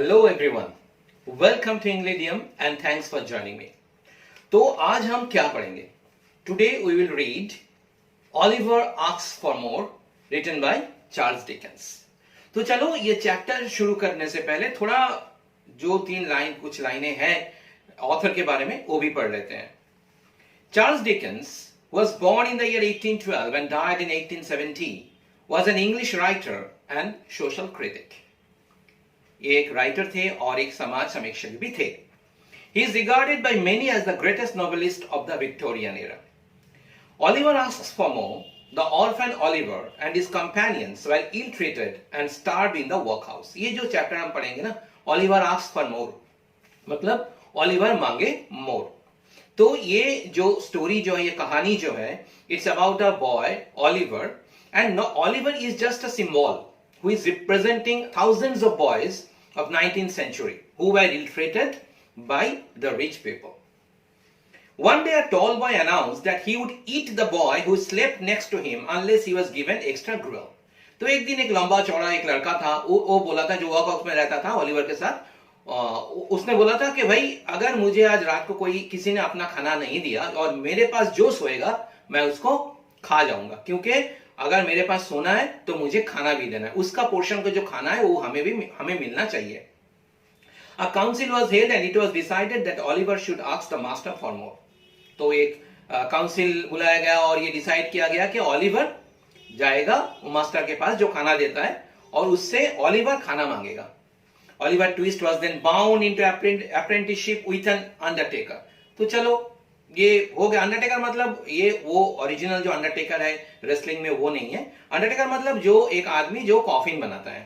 Hello everyone, welcome to Englidium and thanks for joining me. तो आज हम क्या पढ़ेंगे? Today we will read Oliver Asks for More written by Charles Dickens. तो चलो ये चैप्टर शुरू करने से पहले थोड़ा जो कुछ लाइनें हैं ऑथर के बारे में वो भी पढ़ लेते हैं. Charles Dickens was born in the year 1812 and died in 1870. Was an English writer and social critic. ये एक राइटर थे और एक समाज समीक्षक भी थे. He is regarded by many as the greatest novelist of the Victorian era. Oliver Asks for More, the orphan Oliver and his companions were ill-treated and starved in the workhouse. ये जो chapter हम पढ़ेंगे ना, Oliver Asks for More, मतलब Oliver मांगे मोर. तो ये जो स्टोरी जो है, ये कहानी जो है, it's about a boy Oliver, and Oliver is just a symbol who is representing thousands of boys of 19th century who were ill-treated by the rich people. One day a tall boy announced that he would eat the boy who slept next to him unless he was given extra gruel. तो एक दिन एक लंबा चौड़ा एक लड़का था, वो बोला था, जो वर्कहाउस में रहता था ओलिवर के साथ, उसने बोला था कि भाई अगर मुझे आज रात को किसी ने अपना खाना नहीं दिया और मेरे पास जो सोएगा मैं उसको खा जाऊंगा, क्योंकि अगर मेरे पास सोना है तो मुझे खाना भी देना है, उसका पोर्शन का जो खाना है वो हमें मिलना चाहिए. A council was held and it was decided that Oliver should ask the master for more. तो एक काउंसिल बुलाया गया और ये डिसाइड किया गया कि ओलिवर जाएगा मास्टर के पास जो खाना देता है और उससे ओलिवर खाना मांगेगा. Oliver Twist was then bound into apprenticeship with an undertaker. तो चलो ये हो गया. अंडरटेकर मतलब ये वो ओरिजिनल जो अंडरटेकर है रेसलिंग में वो नहीं है. अंडरटेकर मतलब जो एक आदमी जो कॉफिन बनाता है.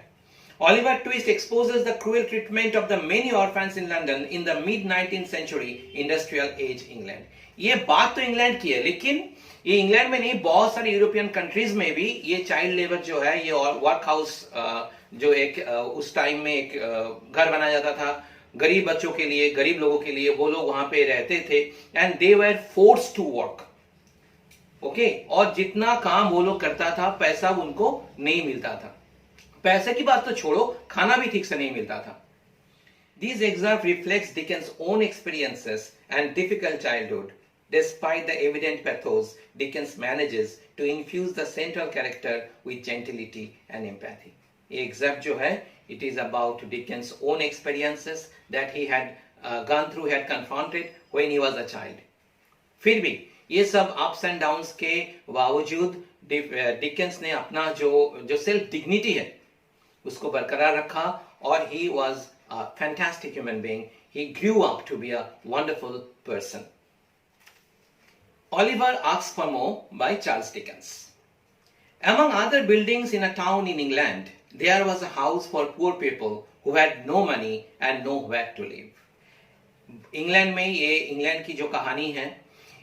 Oliver Twist exposes the cruel treatment of the many orphans in London in the mid 19th century industrial age England. ये बात तो इंग्लैंड की है, लेकिन ये इंग्लैंड में नहीं, बहुत सारी यूरोपियन कंट्रीज में भी ये चाइल्ड लेबर जो है, ये वर्क हाउस जो एक उस टाइम में एक घर बनाया जाता था गरीब बच्चों के लिए, गरीब लोगों के लिए, वो लोग वहां पे रहते थे and they were forced to work. Okay, और जितना काम वो लोग करता था पैसा उनको नहीं मिलता था. पैसे की बात तो छोड़ो, खाना भी ठीक से नहीं मिलता था. These excerpts reflects Dickens' own experiences and difficult childhood. Despite the evident pathos, Dickens manages to infuse the central character with gentility and empathy. ये excerpt जो है, it is about Dickens' own experiences that he had gone through, had confronted when he was a child. फिर भी ये सब ups and downs के बावजूद Dickens ने अपना जो सेल्फ डिग्निटी है उसको बरकरार रखा और he was a fantastic human being. He grew up to be a wonderful person. Oliver Asks for More by Charles Dickens. Among other buildings in a town in England, there was a house for poor people who had no money and nowhere to live. England में, ये England की जो कहानी है,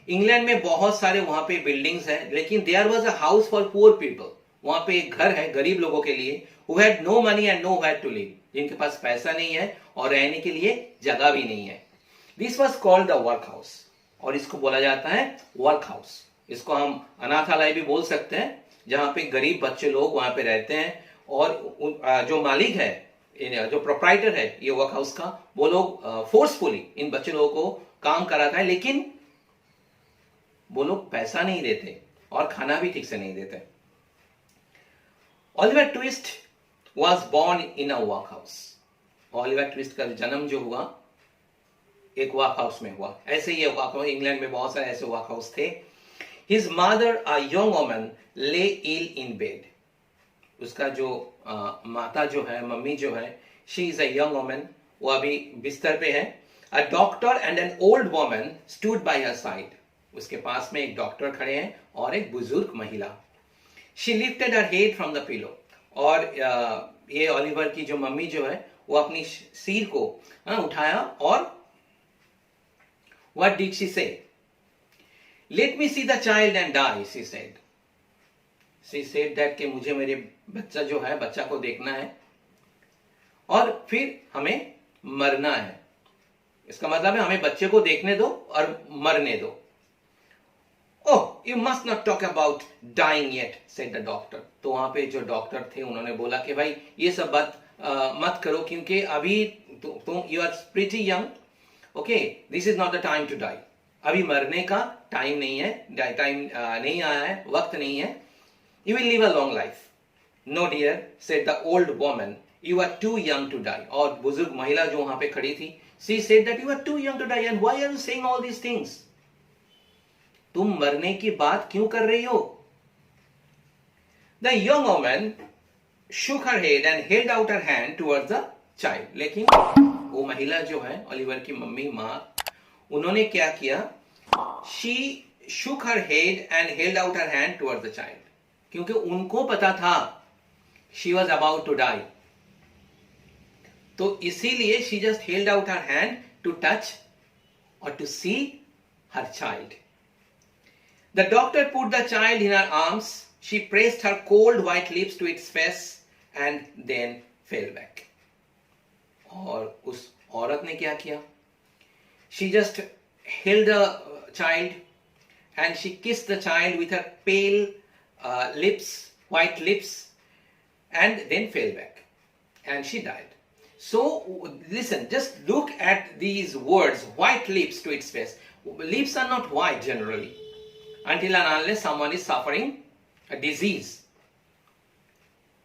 England में बहुत सारे वहां पे बिल्डिंग्स हैं, लेकिन there was a house for poor people. वहां पे एक घर है गरीब लोगों के लिए, who had no money and nowhere to live, जिनके पास पैसा नहीं है और रहने के लिए जगह भी नहीं है. This was called the workhouse, और इसको बोला जाता है वर्क हाउस. इसको हम अनाथालय भी बोल सकते हैं, जहां पे गरीब बच्चे लोग वहां पे रहते हैं और जो मालिक है, जो प्रोप्राइटर है ये वर्क हाउस का, वो लोग फोर्सफुली इन बच्चे लोगों को काम कराता है, लेकिन वो लोग पैसा नहीं देते और खाना भी ठीक से नहीं देते. Oliver Twist was born in a workhouse. Oliver Twist का जन्म जो हुआ एक वर्क हाउस में हुआ. ऐसे ये वर्क हाउस, इंग्लैंड में बहुत सारे ऐसे वर्क हाउस थे. His mother, a young woman, lay ill in bed. उसका जो माता जो है, मम्मी जो है, she is a young woman, वो अभी बिस्तर पे है. A doctor and an old woman stood by her side. उसके पास में एक डॉक्टर खड़े हैं और एक बुजुर्ग महिला. She lifted her head from the pillow. और ये ओलिवर की जो मम्मी जो है वो अपनी सिर को उठाया और what did she say? Let me see the child and die, she said. She said that कि मुझे मेरे बच्चा जो है, बच्चा को देखना है और फिर हमें मरना है. इसका मतलब है हमें बच्चे को देखने दो और मरने दो. Oh, you must not talk about dying yet, said the doctor. तो वहां पे जो डॉक्टर थे उन्होंने बोला कि भाई ये सब बात मत करो, क्योंकि अभी तुम you are pretty young, okay, this is not the time to die, अभी मरने का टाइम नहीं है, टाइम नहीं आया है, वक्त नहीं है, you will live a long life. No dear, said the old woman, you are too young to die. और बुजुर्ग महिला जो वहां पे खड़ी थी, she said that you are too young to die and why are you saying all these things. तुम मरने की बात क्यों कर रही हो? The young woman shook her head and held out her hand towards the child. लेकिन वो महिला जो है, ओलिवर की मम्मी माँ, उन्होंने क्या किया? She shook her head and held out her hand towards the child. क्योंकि उनको पता था she was about to die. तो इसीलिए she just held out her hand to touch or to see her child. The doctor put the child in her arms. She pressed her cold white lips to its face and then fell back. और उस औरत ने क्या किया? She just held the child and she kissed the child with her pale lips, white lips, and then fell back. And she died. So listen, just look at these words, white lips to its face. Lips are not white generally until and unless someone is suffering a disease.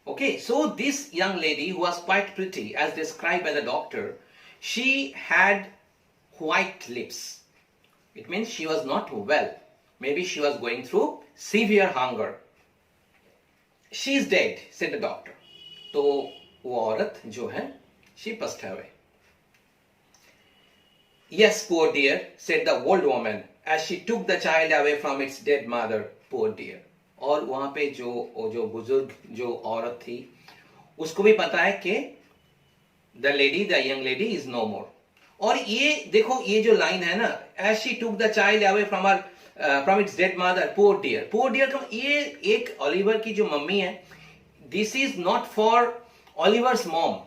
Okay, so this young lady who was quite pretty as described by the doctor, she had white lips. It means she was not well. Maybe she was going through severe hunger. She is dead, said the doctor. तो वो औरत जो है, she passed away. Yes, poor dear, said the old woman as she took the child away from its dead mother. Poor dear. और वहां पे जो बुजुर्ग जो औरत थी, उसको भी पता है कि the young lady is no more. और ये देखो, ये जो लाइन है ना, as she took the child away from its dead mother, poor dear का, ये एक ओलिवर की जो मम्मी है, this is not for Oliver's mom,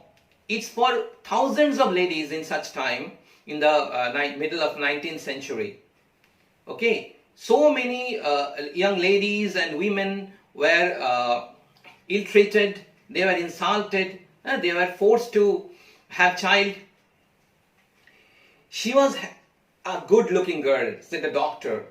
it's for thousands of ladies in such time in the middle of 19th century. Okay, so many young ladies and women were ill-treated, they were insulted, they were forced to have child. She was a good-looking girl, said the doctor,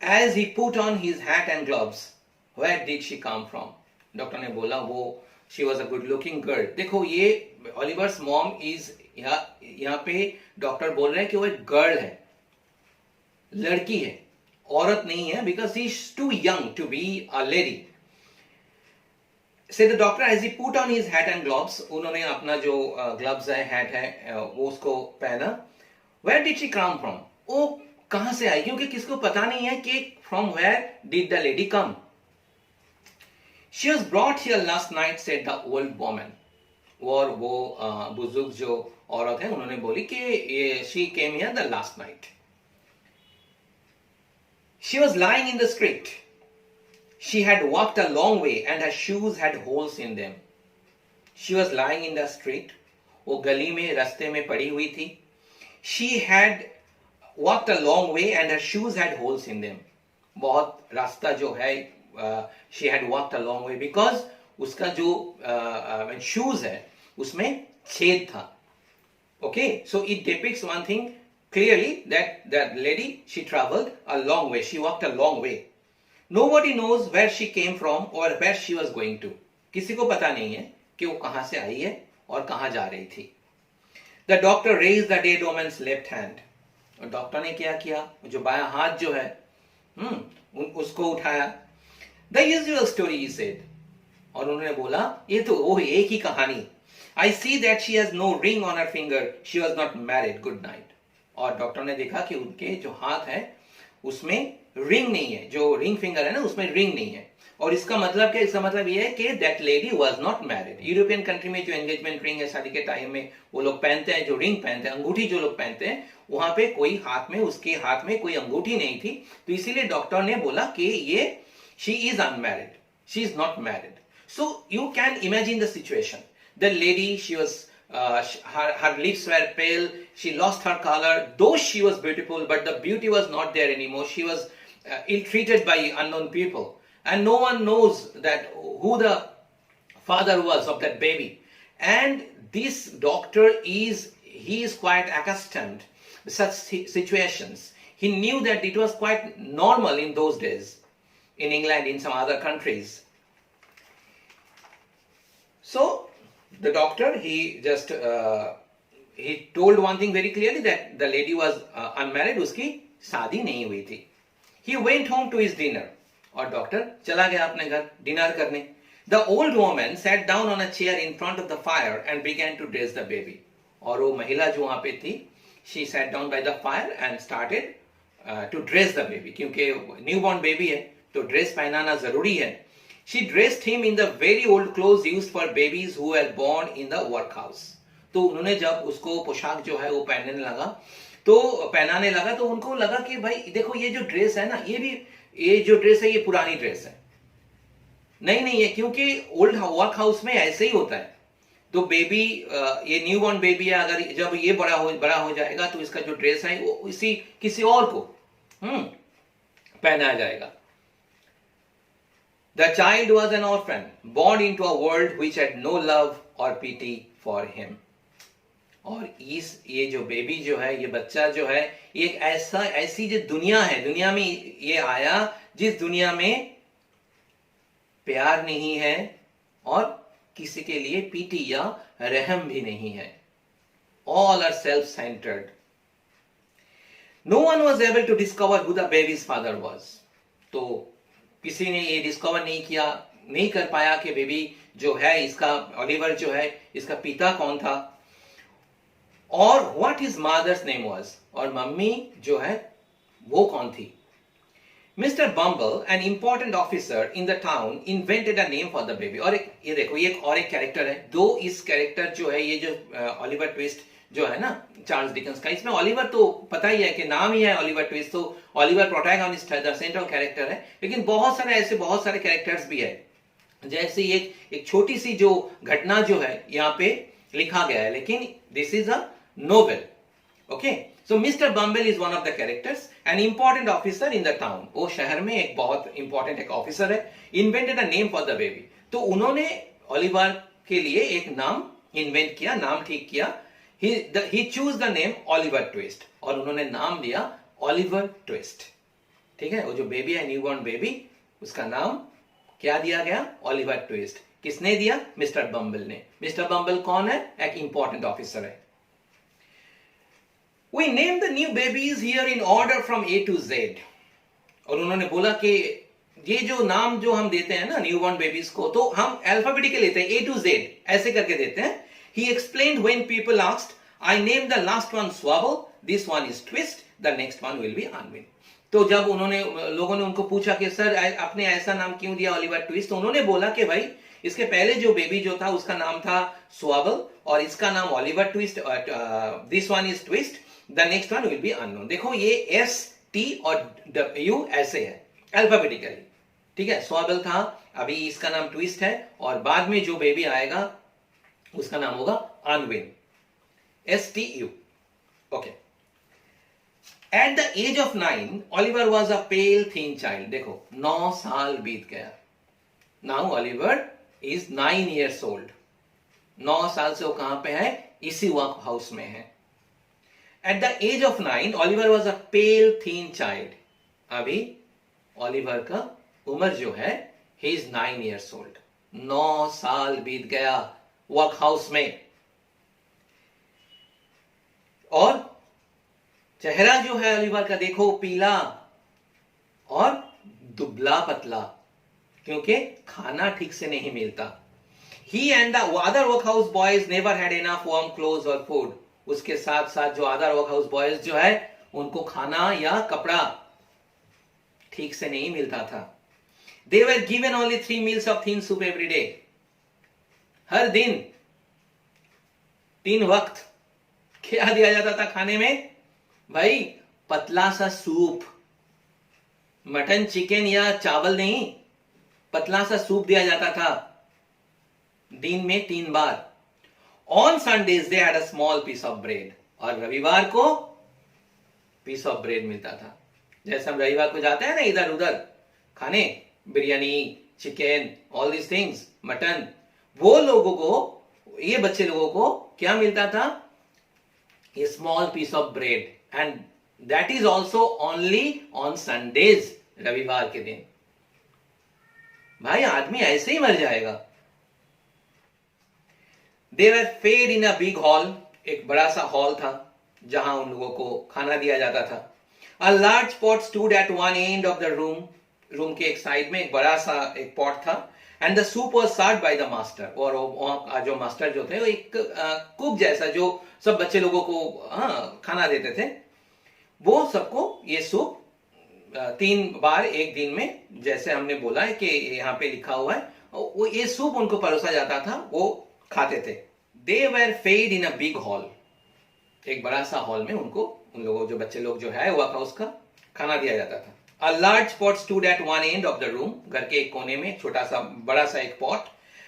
as he put on his hat and gloves. Where did she come from? Doctor ने बोला वो she was a good-looking girl. देखो, ये Oliver's mom is, यहाँ पे doctor बोल रहे हैं कि वो एक गर्ल है, लड़की है, औरत नहीं है, because she is too young to be a lady. Said the doctor as he put on his hat and gloves. उन्होंने अपना जो ग्लव्स है, हैट है, वो उसको पहना. Where did she come from? वो कहां से आई? क्योंकि किसको पता नहीं है कि from where did the lady come. She was brought here last night, said the old woman. और वो बुजुर्ग जो औरत है, उन्होंने बोली कि she came here the last night. She was lying in the street. She had walked a long way and her shoes had holes in them. She was lying in the street. वो गली में, रास्ते में पड़ी हुई थी. She had walked a long way and her shoes had holes in them. बहुत रास्ता जो है, she had walked a long way because उसका जो shoes है, उसमें छेद था. Okay, so it depicts one thing clearly, that that lady, she traveled a long way, she walked a long way. Nobody knows where she came from or where she was going to. किसी को पता नहीं है कि वो कहां से आई है और कहां जा रही थी. The doctor raised the dead woman's left hand. और डॉक्टर ने क्या किया? जो बायां हाथ जो है, उसको उठाया. The usual story, he said. और उन्होंने बोला, ये तो वो एक ही कहानी. I see that she has no ring on her finger. She was not married. Good night. और डॉक्टर ने देखा कि उनके जो हाथ है, उसमें रिंग नहीं है, जो रिंग फिंगर है ना, उसमें रिंग नहीं है. और इसका मतलब क्या? इसका मतलब ये है कि that lady was not married. European country में जो एंगेजमेंट रिंग है, शादी के टाइम में वो लोग पहनते हैं, जो रिंग पहनते हैं, अंगूठी जो लोग पहनते हैं, वहां पे कोई हाथ में, उसके हाथ में कोई अंगूठी नहीं थी. तो इसीलिए डॉक्टर ने बोला कि ये she is unmarried, she is not married. So you can imagine the situation. The lady, she was her lips were pale, she lost her color, though she was beautiful, but the beauty was not there anymore. She was ill-treated by unknown people, and no one knows that who the father was of that baby. and this doctor he is quite accustomed to such situations. He knew that it was quite normal in those days in England, in some other countries. So the doctor, he just he told one thing very clearly, that the lady was unmarried, उसकी शादी नहीं हुई थी. He went home to his dinner. और doctor चला गया अपने घर डिनर करने. The old woman sat down on a chair in front of the fire and began to dress the baby. और वो महिला जो वहाँ पे थी, she sat down by the fire and started to dress the baby. क्योंकि newborn baby है, तो ड्रेस पहनाना जरूरी है. She dressed him in the very old clothes used for babies who were born in the workhouse. तो उन्होंने जब उसको पोशाक जो है वो पहनाने लगा तो उनको लगा कि भाई देखो ये जो ड्रेस है ना, ये जो ड्रेस है ये पुरानी ड्रेस है. नहीं है, क्योंकि ओल्ड वर्क हाउस में ऐसे ही होता है. तो बेबी, ये न्यूबॉर्न बेबी है, अगर जब ये बड़ा हो जाएगा तो इसका जो ड्रेस है वो किसी और को पहनाया जाएगा. The child was an orphan, born into a world which had no love or pity for him. और ये जो बेबी जो है, ये बच्चा जो है, एक ऐसी जो दुनिया है, दुनिया में ये आया जिस दुनिया में प्यार नहीं है और किसी के लिए पीटी या रहम भी नहीं है. All are self-centered. No one was able to discover who the baby's father was. तो किसी ने ये डिस्कवर नहीं कर पाया कि बेबी जो है, इसका ओलिवर जो है, इसका पिता कौन था, और what his mother's name was, और मम्मी जो है वो कौन थी. Mister Bumble, an important officer in the town, invented a name for the baby. और ये देखो, ये एक कैरेक्टर है. दो इस कैरेक्टर जो है, ये जो ओलिवर ट्विस्ट जो है ना, चार्ल्स डिकेंस का, इसमें ओलिवर तो पता ही है कि नाम ही है ओलिवर ट्विस्ट, तो ओलिवर प्रोटैगनिस्ट है, द सेंट्रल कैरेक्टर है. लेकिन बहुत सारे कैरेक्टर्स भी है. जैसे एक छोटी सी जो घटना जो है यहाँ पे लिखा गया है, लेकिन this is a novel. Okay, so mister bumble is one of the characters, N important officer in the town. वो शहर में एक बहुत इंपॉर्टेंट एक ऑफिसर है. Invented a name for the baby. तो उन्होंने ओलिवर के लिए एक नाम इन्वेंट किया, नाम ठीक किया. He chose the name Oliver Twist, और उन्होंने नाम दिया Oliver Twist. ठीक है, वो जो बेबी है, न्यूबॉर्न बेबी, उसका नाम क्या दिया गया? Oliver Twist. किसने दिया? मिस्टर बम्बल ने. मिस्टर बम्बल कौन है? एक इंपॉर्टेंट ऑफिसर है. We name the new babies here in order from A to Z. और उन्होंने बोला कि ये जो नाम जो हम देते हैं ना न्यूबॉर्न बेबीज को, तो हम अल्फाबेटिकल लेते हैं, A to Z ऐसे करके देते हैं. He explained when people asked, I named the last one Swabble, this one is Twist, the next one will be Unwin. तो जब लोगों ने उनको पूछा कि सर आपने ऐसा नाम क्यों दिया ओलिवर ट्विस्ट, तो उन्होंने बोला कि भाई इसके पहले जो बेबी जो था उसका नाम था स्वाबल और इसका नाम Oliver twist, this one is twist, the next one will be unknown. देखो ये एस टी और यू ऐसे है अल्फाबेटिकली. ठीक है, स्वाबल था, अभी इसका नाम ट्विस्ट है, और बाद में जो बेबी आएगा उसका नाम होगा Unwin, STU. Okay. At the age of 9, Oliver was a pale, thin child. देखो, 9 साल बीत गया. Now Oliver is 9 years old. 9 साल से वो कहां पे है? इसी वर्क हाउस में है. At the age of 9, Oliver was a pale, thin child. अभी ओलिवर का उम्र जो है, he is 9 years old. 9 साल बीत गया वर्क हाउस में. और चेहरा जो है ओलिवर का देखो पीला और दुबला पतला, क्योंकि खाना ठीक से नहीं मिलता. He and the other workhouse boys never had enough warm clothes or food. उसके साथ साथ जो अदर वर्कहाउस बॉयज जो है उनको खाना या कपड़ा ठीक से नहीं मिलता था. They were given only 3 meals of thin soup every day. हर दिन 3 वक्त क्या दिया जाता था खाने में? भाई पतला सा सूप, मटन चिकन या चावल नहीं, पतला सा सूप दिया जाता था दिन में 3 बार. On Sundays they had a small piece of bread, और रविवार को पीस ऑफ ब्रेड मिलता था. जैसे हम रविवार को जाते हैं ना इधर उधर खाने, biryani, chicken, all these things, mutton, वो लोगों को ये बच्चे लोगों को क्या मिलता था? A small piece of bread, and that is also only on Sundays, रविवार के दिन। भाई आदमी ऐसे ही मर जाएगा। They were fed in a big hall, एक बड़ा सा हॉल था जहां उन लोगों को खाना दिया जाता था। A large pot stood at one end of the room, room के एक साइड में एक बड़ा सा एक पॉट था। And the soup was served by the master, और वहां जो मास्टर जो थे वो एक कुक जैसा जो सब बच्चे लोगों को खाना देते थे, वो सबको ये सूप 3 बार एक दिन में, जैसे हमने बोला है कि यहाँ पे लिखा हुआ है, वो ये सूप उनको परोसा जाता था, वो खाते थे। They were fed in a big hall, एक बड़ा सा हॉल में उनको, उन लोगों जो बच्चे लोग जो है हुआ था उसका खाना दिया जाता था। A large pot stood at one end of the room, घर के एक कोने में छोटा सा बड़ा सा एक pot.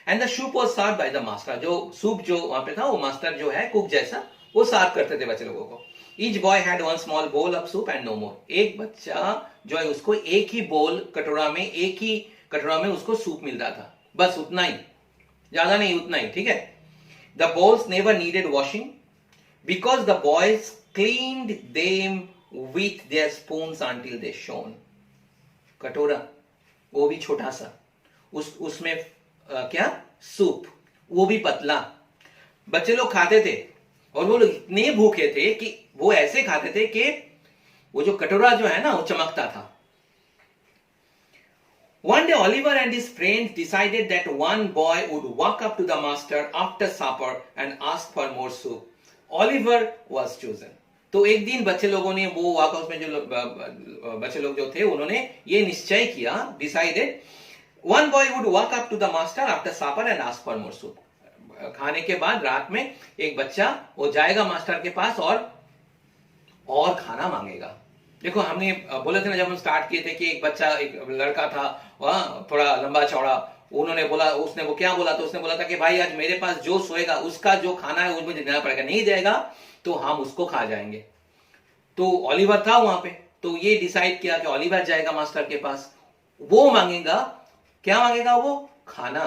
And the soup was served by the master, जो सूप जो वहां पे था वो मास्टर जो है कुक जैसा वो सर्व करते थे बच्चे लोगों को। Each boy had one small bowl of soup and no more, एक बच्चा जो है उसको एक ही बोल कटोरा में, एक ही कटोरा में उसको सूप मिलता था, बस उतना ही, ज्यादा नहीं, उतना ही, ठीक है। The bowls never needed washing because the boys cleaned them with their spoons until they shone. कटोरा वो भी छोटा सा, उसमें क्या सूप, वो भी पतला। बच्चे लोग खाते थे और वो लोग इतने भूखे थे कि वो ऐसे खाते थे कि वो जो कटोरा जो है ना वो चमकता था। One day Oliver and his friends decided that one boy would walk up to the master after supper and ask for more soup. Oliver was chosen. तो एक दिन बच्चे लोगों ने, वो वर्कआउट में जो बच्चे लोग जो थे उन्होंने ये निश्चय किया, decided, one boy would walk up to the master after supper and ask for more soup. खाने के बाद रात में एक बच्चा वो जाएगा मास्टर के पास और खाना मांगेगा। देखो हमने बोले थे ना जब हम स्टार्ट किए थे कि एक बच्चा, एक लड़का था वहां थोड़ा लंबा चौड़ा, उन्होंने बोला, उसने वो क्या बोला, तो उसने बोला था कि भाई आज मेरे पास जो सोएगा उसका जो खाना है वो मुझे देना पड़ेगा, नहीं देगा तो हम उसको खा जाएंगे। तो ओलिवर था वहां पे, तो ये डिसाइड किया कि ओलिवर जाएगा मास्टर के पास, वो मांगेगा, क्या मांगेगा? वो खाना,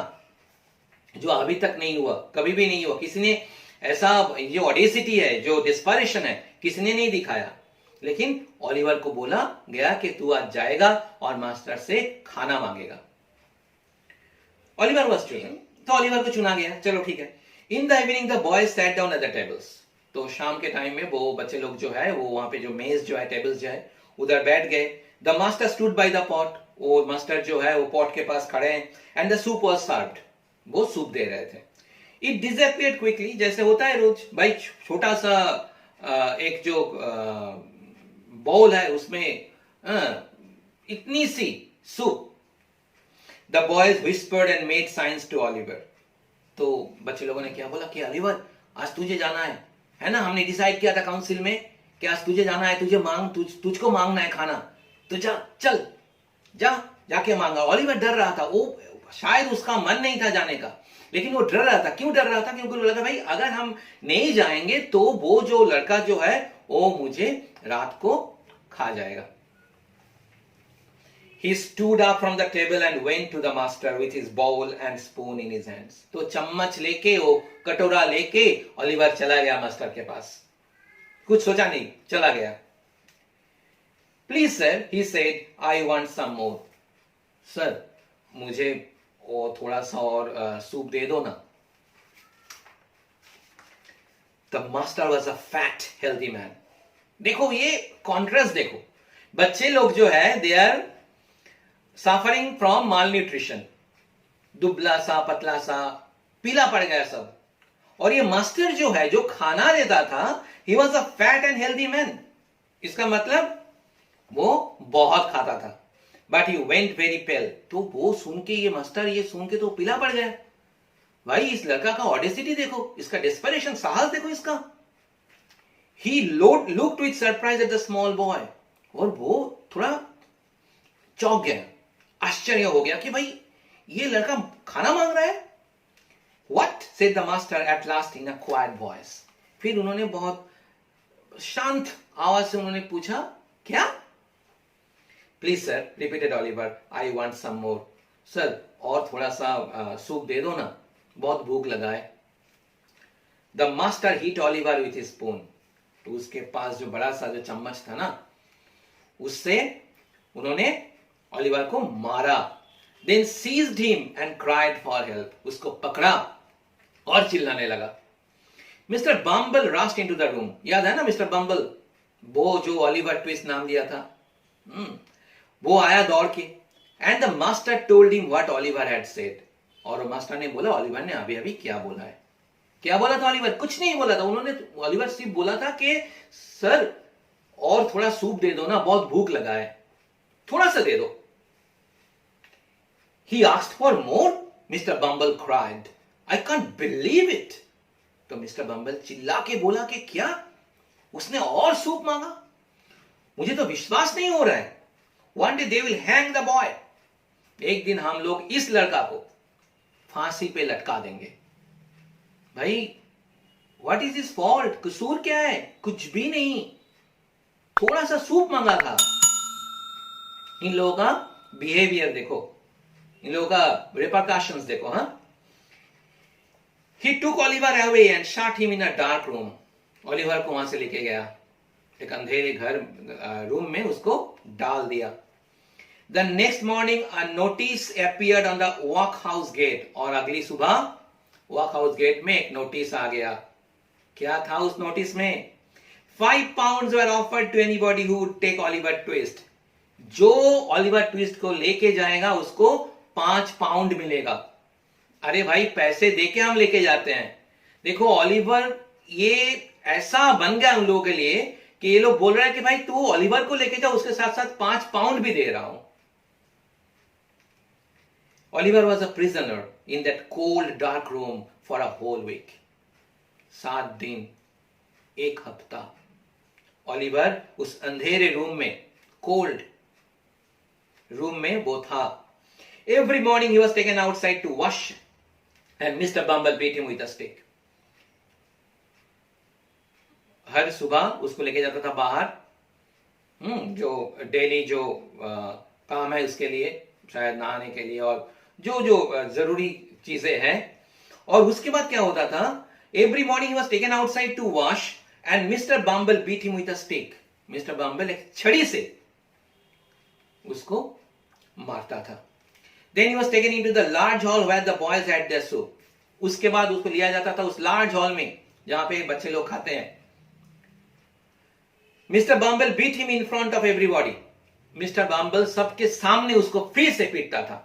जो अभी तक नहीं हुआ, कभी भी नहीं हुआ। किसी ने ऐसा, जो ऑडेसिटी है, जो डिस्परेशन है, किसी ने नहीं दिखाया। लेकिन ओलिवर को बोला गया कि तू आज जाएगा और मास्टर से खाना मांगेगा। ओलिवर वाज चोजन, तो ओलिवर को चुना गया, चलो ठीक है। In the evening the boys sat down at the tables, तो शाम के टाइम में वो बच्चे लोग जो है वो वहां पे जो मेज जो है, टेबल्स जो है, उधर बैठ गए। The master stood by the pot, वो मास्टर जो है वो पॉट के पास खड़े हैं। And the soup was served, वो सूप दे रहे थे। इट डिसअपियर्ड क्विकली, जैसे होता है रोज, भाई छोटा सा एक जो बाउल है उसमें इतनी सी soup. The boys whispered and made signs to Oliver, तो बच्चे लोगों ने क्या बोला कि ओलिवर आज तुझे जाना है ना, हमने डिसाइड किया था काउंसिल में कि आज तुझे जाना है, तुझे तुझको मांगना है खाना, तो जा, चल जाके मांगा। ओलिवर डर रहा था, वो शायद उसका मन नहीं था जाने का, लेकिन वो डर रहा था। क्यों डर रहा था? क्योंकि लगा भाई अगर हम नहीं जाएंगे तो वो जो लड़का जो है वो मुझे रात को खा जाएगा। He stood up from the table and went to the master with his bowl and spoon in his hands. तो चम्मच लेके, वो कटोरा लेके ओलिवर चला गया मास्टर के पास, कुछ सोचा नहीं, चला गया। Please sir, he said, I want some more. Sir, मुझे और थोड़ा सा और सूप दे दो ना। The master was a fat, healthy man. देखो ये कॉन्ट्रास्ट देखो, बच्चे लोग जो है they are suffering from malnutrition, दुबला सा, पतला सा, पीला पड़ गया सब। और ये मास्टर जो है जो खाना देता था, he was a fat and healthy man. इसका मतलब वो बहुत खाता था। बट ही वेंट वेरी पेल, तो वो सुन के, ये मास्टर ये सुन के तो पीला पड़ गया। भाई इस लड़का का ऑडेसिटी देखो, इसका डेस्परेशन, साहस देखो इसका। He looked with surprise at the small boy, और वो थोड़ा चौंक गया, आश्चर्य हो गया कि भाई ये लड़का खाना मांग रहा है। What? said the master at last in a quiet voice. फिर उन्होंने बहुत शांत आवाज से उन्होंने पूछा, क्या? Please sir, repeated Oliver, I want some more. Sir, और थोड़ा सा सूप दे दो ना, बहुत भूख लगा है। The master hit Oliver with spoon. तो उसके पास जो बड़ा सा जो चम्मच था ना, उससे उन्होंने ऑलिवर को मारा। Then seized him and cried for help. उसको पकड़ा और चिल्लाने लगा। Mister Bumble rushed into the room. याद है ना मिस्टर बम्बल, वो जो ऑलिवर ट्विस्ट नाम दिया था, वो आया दौड़ के। And the master told him what Oliver had said. और मास्टर ने बोला ऑलिवर ने अभी अभी क्या बोला है। क्या बोला था ऑलिवर? कुछ नहीं बोला था उन्होंने। ऑलिवर सिर्फ बोला था कि सर और थोड़ा सूप दे दो ना, बहुत भूख लगा है, थोड़ा सा दे दो। He asked for more? Mr. Bumble cried. I can't believe it. तो मिस्टर बम्बल चिल्ला के बोला कि क्या उसने और सूप मांगा? मुझे तो विश्वास नहीं हो रहा है। One day they will hang the boy. एक दिन हम लोग इस लड़का को फांसी पे लटका देंगे। भाई व्हाट इज हिज फॉल्ट? कसूर क्या है? कुछ भी नहीं, थोड़ा सा सूप मांगा था। इन लोगों का बिहेवियर देखो, इन लोगों का रिपरकशंस देखो। हाँ, He took Oliver away and shut him in a dark room. Oliver को वहां से लेके गया, एक अंधेरे घर रूम में उसको डाल दिया। The next morning a notice appeared on the workhouse gate. और अगली सुबह वर्कहाउस गेट में एक नोटिस आ गया। क्या था उस नोटिस में? 5 pounds were offered to anybody who would take Oliver Twist. जो ऑलिवर ट्विस्ट को लेके जाएगा उसको 5 पाउंड मिलेगा। अरे भाई पैसे देके हम लेके जाते हैं। देखो ऑलिवर ये ऐसा बन गया उन लोगों के लिए कि ये लोग बोल रहे हैं कि भाई तू ऑलिवर को लेके जा, उसके साथ साथ 5 पाउंड भी दे रहा हूं। Oliver was a prisoner in that cold dark room for a whole week. 7 दिन, 1 हफ्ता ऑलिवर उस अंधेरे रूम में, कोल्ड रूम में वो था। Every morning he was taken outside to wash and Mr. Bumble beat him with a stick. हर सुबह उसको लेके जाता था बाहर, जो डेली जो काम है उसके लिए, शायद नहाने के लिए और जो जो जरूरी चीजें हैं। और उसके बाद क्या होता था? Every morning he was taken outside to wash and Mr. Bumble beat him with a stick. Mister Bumble एक छड़ी से उसको मारता था। Then he was taken into the large hall where the boys had their soup. उसके बाद उसको लिया जाता था उस लार्ज हॉल में जहां पे बच्चे लोग खाते हैं। Mister Bumble beat him in front of everybody. Mister Bumble सबके सामने उसको फिर से पीटता था।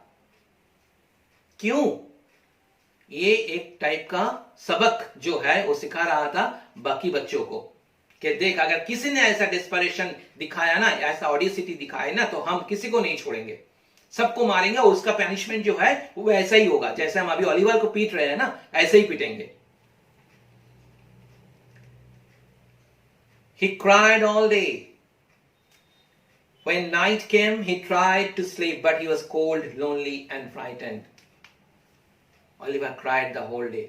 क्यों? ये एक टाइप का सबक जो है वो सिखा रहा था बाकी बच्चों को कि देख, अगर किसी ने ऐसा डिस्परेशन दिखाया ना, ऐसा ऑडिसिटी दिखाया ना, तो हम किसी को नहीं छोड़ेंगे, सबको मारेंगे और उसका पनिशमेंट जो है वो ऐसा ही होगा। जैसे हम अभी ऑलिवर को पीट रहे हैं ना, ऐसे ही पीटेंगे। He cried all day. When night came, he tried to sleep, but he was cold, lonely, and frightened. Oliver cried the whole day.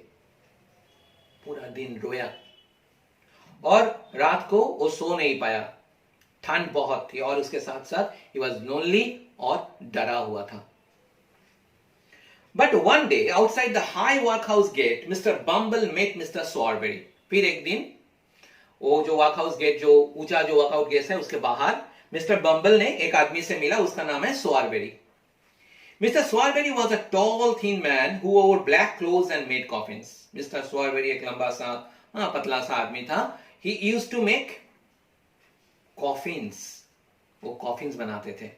पूरा दिन रोया और रात को वो सो नहीं पाया, ठंड बहुत थी और उसके साथ साथ he was lonely और डरा हुआ था। But one day outside the high workhouse gate, Mr. Bumble met Mr. Swarberry. फिर एक दिन वो जो वर्कहाउस गेट, जो ऊंचा जो वर्कआउट गेट है, उसके बाहर मिस्टर बम्बल ने एक आदमी से मिला, उसका नाम है Sowerberry. Mister Sowerberry was a tall thin man who wore black clothes and made coffins. Mister Sowerberry एक लंबा सा पतला सा आदमी था। He used to make coffins, वो कॉफिन्स बनाते थे।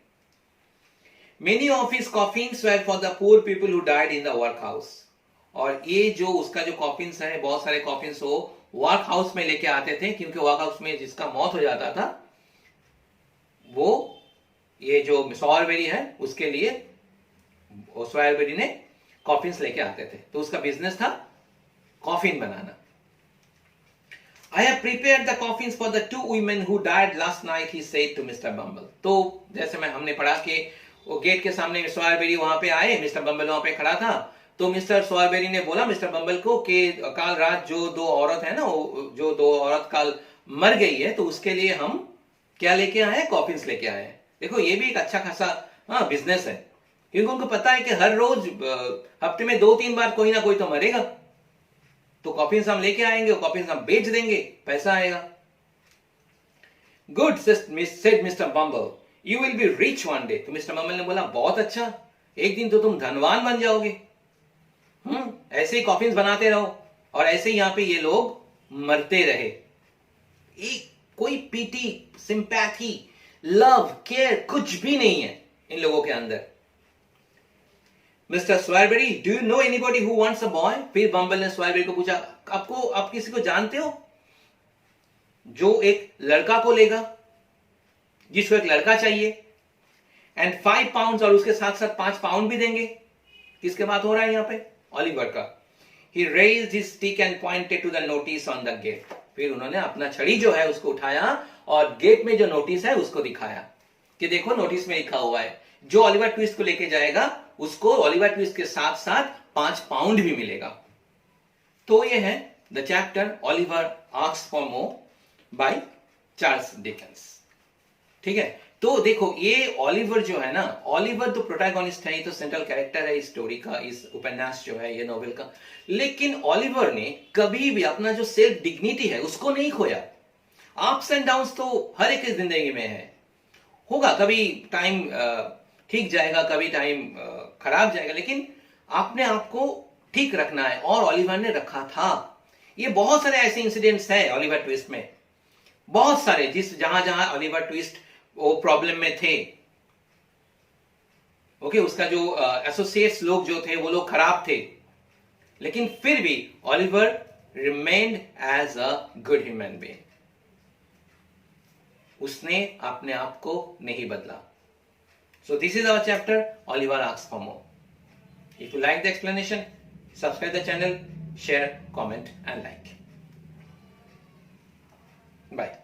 Many of his coffins were for the poor people who died in the workhouse. और ये जो उसका जो कॉफिन्स है, बहुत सारे कॉफिन्स वो वर्क हाउस में लेके आते थे, क्योंकि वर्क हाउस में जिसका मौत हो जाता था वो ये जो सॉयरबेरी है उसके लिए सॉयरबेरी ने कॉफिन्स लेके आते थे। तो उसका बिजनेस था coffin banana. I have prepared the coffins for the 2 women who died last night, he said to Mr. Bumble. तो जैसे हमने पढ़ा कि वो गेट के सामने सॉयरबेरी वहां पे आए, मिस्टर बम्बल वहां पे खड़ा था। तो मिस्टर सॉयरबेरी ने बोला मिस्टर बम्बल को कि कल रात जो 2 औरत है ना, जो 2 औरत कल मर गई है, तो उसके लिए हम क्या लेके आए हैं? कॉफिन्स लेके आए हैं। देखो ये भी एक अच्छा खासा बिजनेस है, क्योंकि उनको पता है कि हर रोज हफ्ते में 2-3 बार कोई ना कोई तो मरेगा। तो कॉफिन्स हम लेके आएंगे, वो कॉफिन्स हम बेच देंगे, पैसा आएगा। Good said mister bumble, you will be rich one day. तो मिस्टर बम्बल ने बोला बहुत अच्छा, एक दिन तो तुम धनवान बन जाओगे। ऐसे ही कॉफिन्स बनाते रहो और ऐसे ही यहां पे ये लोग मरते रहे। एक कोई पीटी, सिंपैथी, लव, केयर कुछ भी नहीं है इन लोगों के अंदर। Mister Sowerberry, do you know anybody who wants a boy? फिर बम्बल ने स्वेरबेरी को पूछा, आप किसी को जानते हो जो एक लड़का को लेगा, जिसको एक लड़का चाहिए, एंड 5 पाउंड, और उसके साथ साथ 5 पाउंड भी देंगे। किसके बात हो रहा है यहां पे? ऑलिवर का। He raised his stick and pointed to the notice on the gate. फिर उन्होंने अपना छड़ी जो है उसको उठाया और गेट में जो नोटिस है उसको दिखाया कि देखो नोटिस में लिखा हुआ है, जो ऑलिवर ट्विस्ट को लेके जाएगा उसको ऑलिवर ट्विस्ट के साथ साथ 5 पाउंड भी मिलेगा। तो ये है the chapter Oliver asks for more by Charles Dickens. ठीक है, तो देखो ये ऑलिवर जो है ना, ऑलिवर तो प्रोटैगोनिस्ट है, ये तो सेंट्रल कैरेक्टर है इस स्टोरी का, इस उपन्यास जो है ये नोवेल का। लेकिन ऑलिवर ने कभी भी अपना जो सेल्फ डिग्निटी है उसको नहीं खोया। अप्स एंड डाउन्स तो हर एक की जिंदगी में है, होगा, कभी टाइम ठीक जाएगा, कभी टाइम खराब जाएगा, लेकिन आपने आपको ठीक रखना है, और ऑलिवर ने रखा था। ये बहुत सारे ऐसे इंसिडेंट्स हैं ऑलिवर ट्विस्ट में, बहुत सारे, जहां जहां ऑलिवर ट्विस्ट वो प्रॉब्लम में थे। ओके, उसका जो एसोसिएट्स लोग जो थे वो लोग खराब थे, लेकिन फिर भी Oliver remained as a good human being. उसने अपने आप को नहीं बदला। So this is our chapter Oliver asks for more. If you like the explanation, subscribe the channel, share, comment and like. Bye.